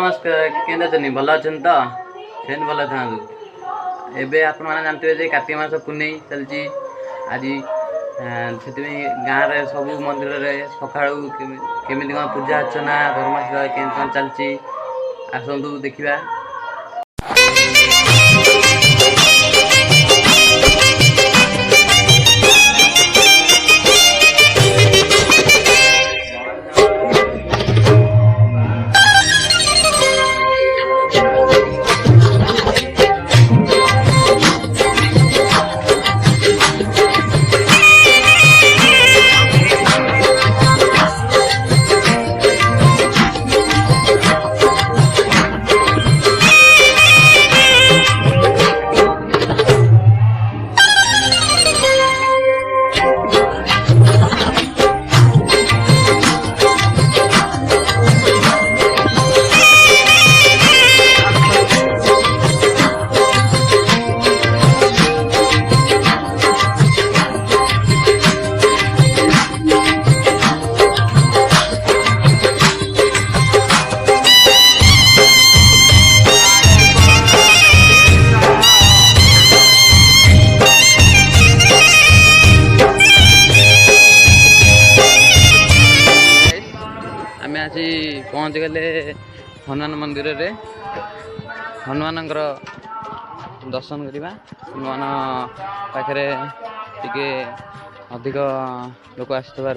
नमस्कार केंद्र चनी भल अच्छा तो सेन भल था एबे आप जानते हैं कार्तिक मास पुनई चलती आज से गाँव में सब मंदिर में सका केमी कौन पूजा अर्चना धर्मशाला के चलती आसतु देखा। पहुँच गले हनुमान मंदिर रे हनुमान दर्शन करवा। हनुमान पाखे टिके अधिक लोक आसबार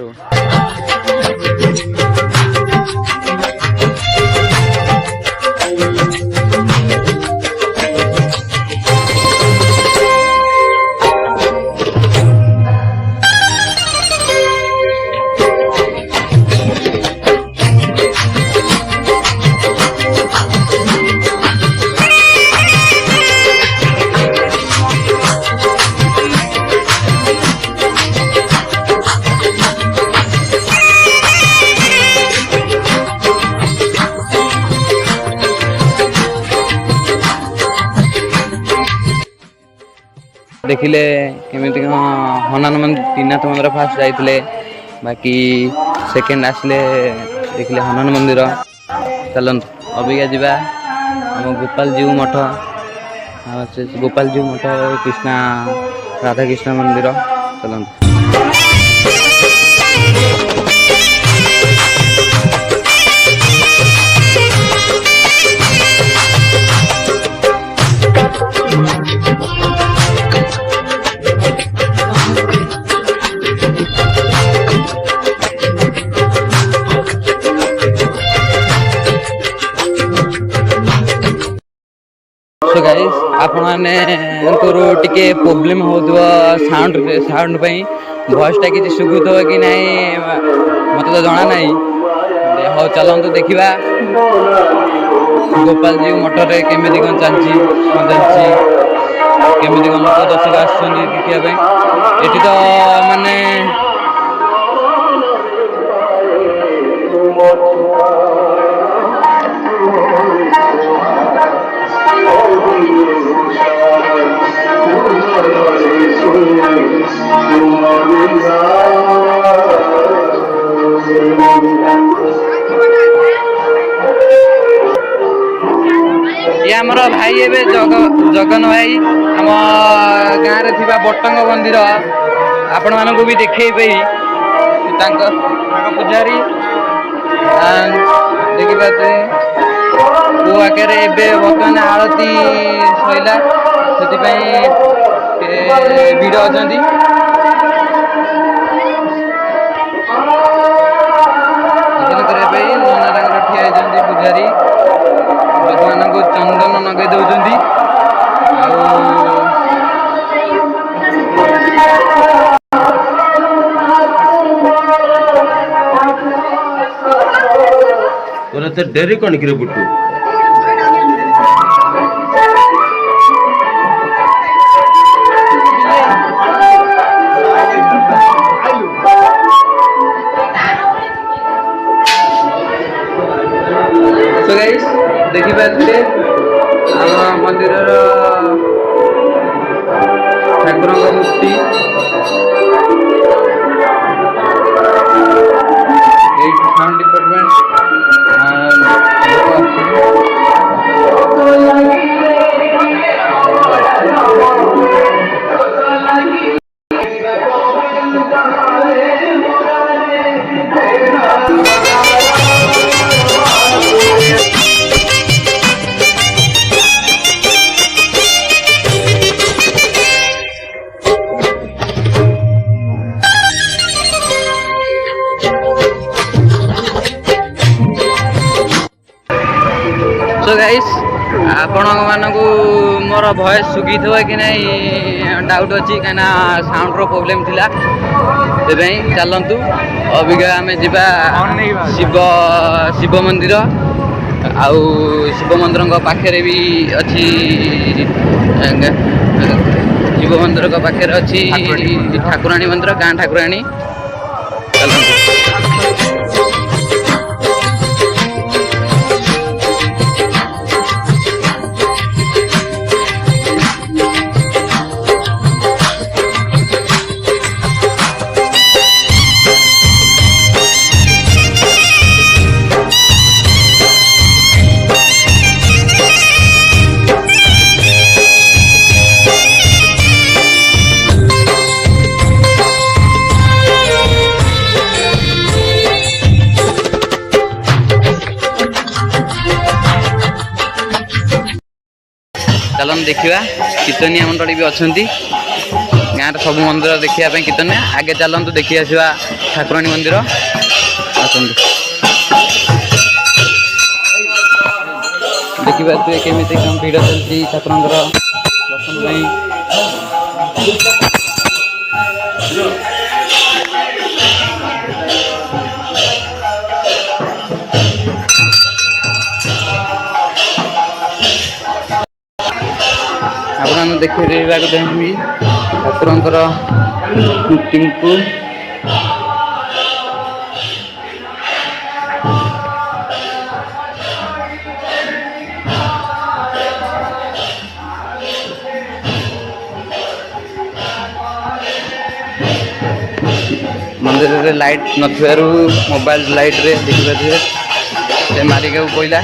देखिले केमी हनुमान त्रिनाथ मंदिर फास्ट जाइए बाकी सेकेंड आसले देखिले हनुमान मंदिर। चलत अबिका जा गोपाल जीव मठ गोपाल जीव मठ कृष्णा राधा कृष्ण मंदिर चलत। गाइस आपने टिके प्रोब्लेम हो साउंड वॉइस टा कि शुभुत कि नहीं मत तो जना ना। हाँ चलतु देखा गोपाल जी मठर केमी कौन चलती केमी कौन लोक दर्शक आसापी ये तो माने ये आमर भाई ए जगन भाई आम गाँव में थी बटंग मंदिर आपण मानक भी देखे पूजारी देखिपे पो आगे बर्तमान आरती सैला से भिड़ अच्छा करने ठिया पूजारी लोक मान चंदन नगे दौरान तो डेरी कौन कि बुट्टू तो गाइस देखिए मंदिर ठाकुर मूर्ति साउंड डिपार्टमेंट ଭଏସ୍ ଶୁଭିଥିବ କି ନାହିଁ ଡାଉଟ୍ ଅଛି, କାହିଁକିନା ସାଉଣ୍ଡର ପ୍ରୋବ୍ଲେମ୍ ଥିଲା। ସେଥିପାଇଁ ଚାଲନ୍ତୁ ଅବିକା ଆମେ ଯିବା ଶିବ ମନ୍ଦିର। ଆଉ ଶିବ ମନ୍ଦିରଙ୍କ ପାଖରେ ବି ଅଛି ଶିବ ମନ୍ଦିରଙ୍କ ପାଖରେ ଅଛି ଠାକୁରାଣୀ ମନ୍ଦିର, ଗାଁ ଠାକୁରାଣୀ। ଚାଲନ୍ତୁ। ଚାଲନ୍ତୁ ଦେଖିବା, କୀର୍ତ୍ତନିଆ ମଣ୍ଡଳୀ ବି ଅଛନ୍ତି ଗାଁରେ। ସବୁ ମନ୍ଦିର ଦେଖିବା ପାଇଁ କୀର୍ତ୍ତନିଆ। ଆଗେ ଚାଲନ୍ତୁ ଦେଖି ଆସିବା ଠାକୁରାଣୀ ମନ୍ଦିର। ଆସନ୍ତୁ ଦେଖିପାରୁଥିବେ କେମିତି କଣ ଭିଡ଼ ଚାଲିଛି ଠାକୁରଙ୍କର ଦର୍ଶନ ପାଇଁ। ଆପଣମାନେ ଦେଖିବାକୁ ଚାହିଁବି ଠାକୁରଙ୍କର ମୂର୍ତ୍ତିଙ୍କୁ। ମନ୍ଦିରରେ ଲାଇଟ୍ ନଥିବାରୁ ମୋବାଇଲ ଲାଇଟ୍ରେ ଦେଖିପାରିବେ। ସେ ମାରିବାକୁ ପଇଲା।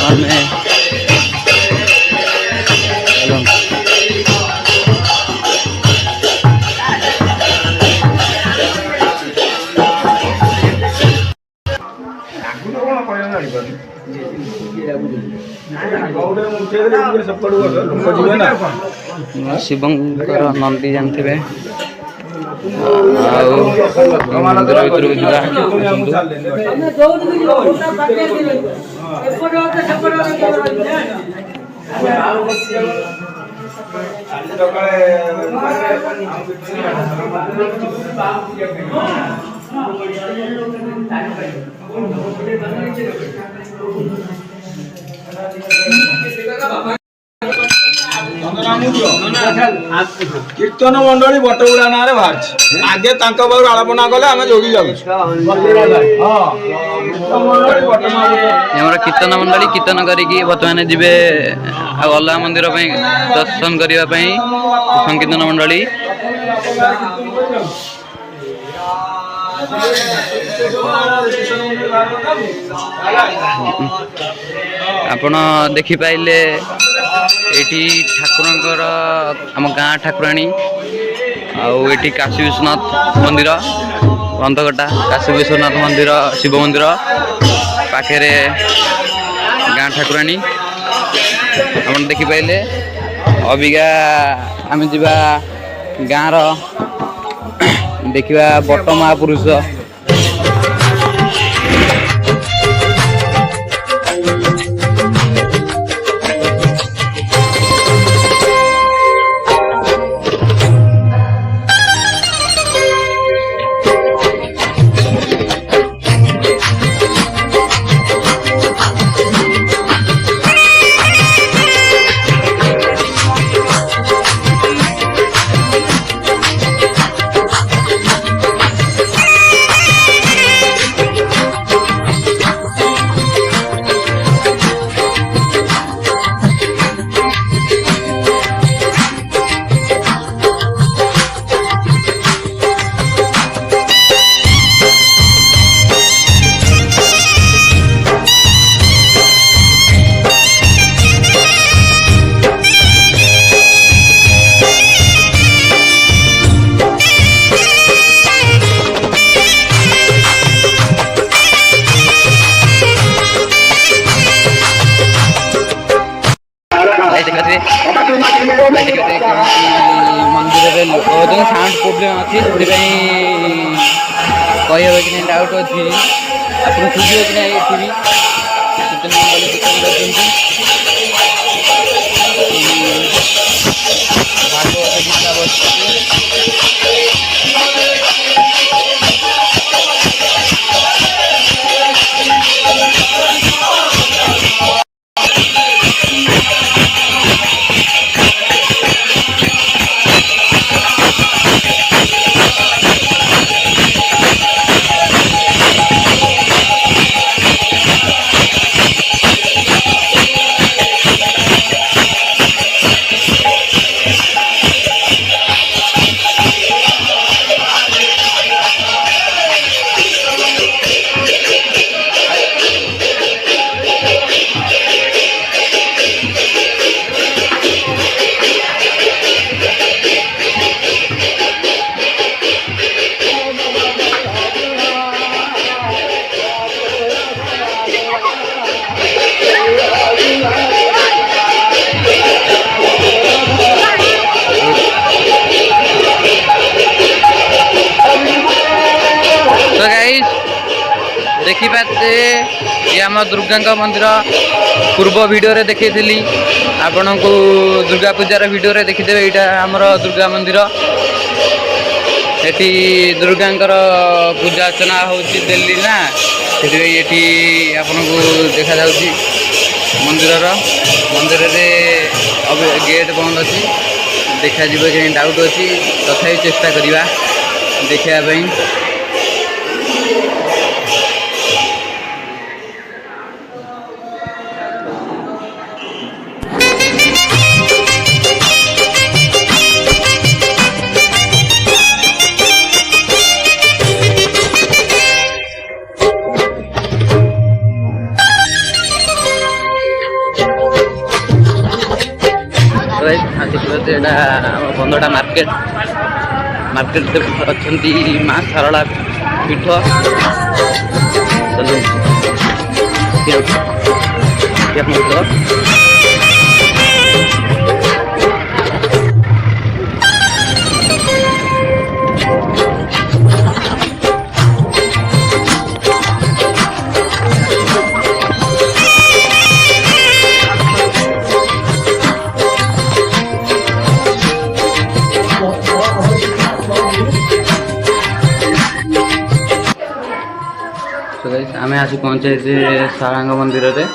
ଆମେ ଶିବଙ୍କର ନନ୍ଦୀ ଜାଣିଥିବେ। ଆଉ ମନ୍ଦିର ଭିତରକୁ ଯିବା। କୀର୍ତ୍ତନ ମଣ୍ଡଳୀ ବଟଗୁଡ଼ା ନାଁରେ ବାହାରିଛି। ଆଗେ ତାଙ୍କ ପାଖରୁ ଆଳାପନା କଲେ ଆମେ ଯୋଗି ଯାଉଛୁ। ଆମର କୀର୍ତ୍ତନ ମଣ୍ଡଳୀ କୀର୍ତ୍ତନ କରିକି ବର୍ତ୍ତମାନ ଯିବେ ଆଉ ଅଲଗା ମନ୍ଦିର ପାଇଁ ଦର୍ଶନ କରିବା ପାଇଁ ସଂକୀର୍ତ୍ତନ ମଣ୍ଡଳୀ। ଆପଣ ଦେଖିପାରିଲେ ଏଇଠି ଠାକୁରଙ୍କର ଆମ ଗାଁ ଠାକୁରାଣୀ। ଆଉ ଏଠି କାଶୀ ବିଶ୍ୱନାଥ ମନ୍ଦିର, ବନ୍ଧକଟା କାଶୀ ବିଶ୍ୱନାଥ ମନ୍ଦିର, ଶିବ ମନ୍ଦିର ପାଖରେ ଗାଁ ଠାକୁରାଣୀ ଆପଣ ଦେଖିପାରିଲେ। ଅବିକା ଆମେ ଯିବା ଗାଁର ଦେଖିବା ବଟ ମହାପୁରୁଷ। ମନ୍ଦିରରେ ଲୋକ ଅଛନ୍ତି, ସାଉଣ୍ଡ ପ୍ରୋବ୍ଲେମ୍ ଅଛି, ସେଥିପାଇଁ କହିହେବ କି ନାହିଁ ଡାଉଟ୍ ଅଛି। ଆପଣ ଶୁଭିବ କି ନାହିଁ ଏଠି ବି କୀର୍ତ୍ତନ ମଣ୍ଡଳୀ କୀର୍ତ୍ତନ କରୁଛନ୍ତି। ଭାଗବତ ଗୀତା ବସିଛି। तो गाइस देखिपारे ये आम दुर्गा मंदिर पूर्व वीडियो रे देखी आपण को दुर्गा पूजार वीडियो रे देखीदे यहाँ आमर दुर्गा मंदिर एटी दुर्गा पूजा अर्चना होची दिल्ली ना ये आपन को देखा जाउची मंदिर मंदिर रे अब गेट बंद अच्छी देखा जीव कहीं डाउट अच्छी तथापि चेष्टा करवा देखा। बंदटा मार्केट मार्केट अच्छा माँ सारला पीठ आम आसी पहुँचे सारंग मंदिर रे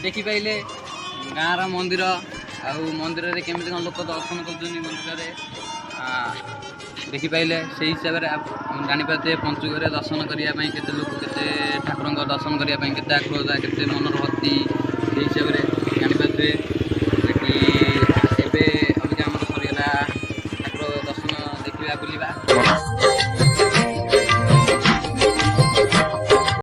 देखी पाइले गाँव मंदिर मंदिर रे केमिति लोक दर्शन कर मंदिर देखी पाइले से हिसाब से जापारे पंचुक दर्शन करने के लोक के ठाकुर दर्शन करने के आग्रह के मनर भक्ति से हिसाब से जापारे अबिका आम सरगला ठाकुर दर्शन देखा बुलवा।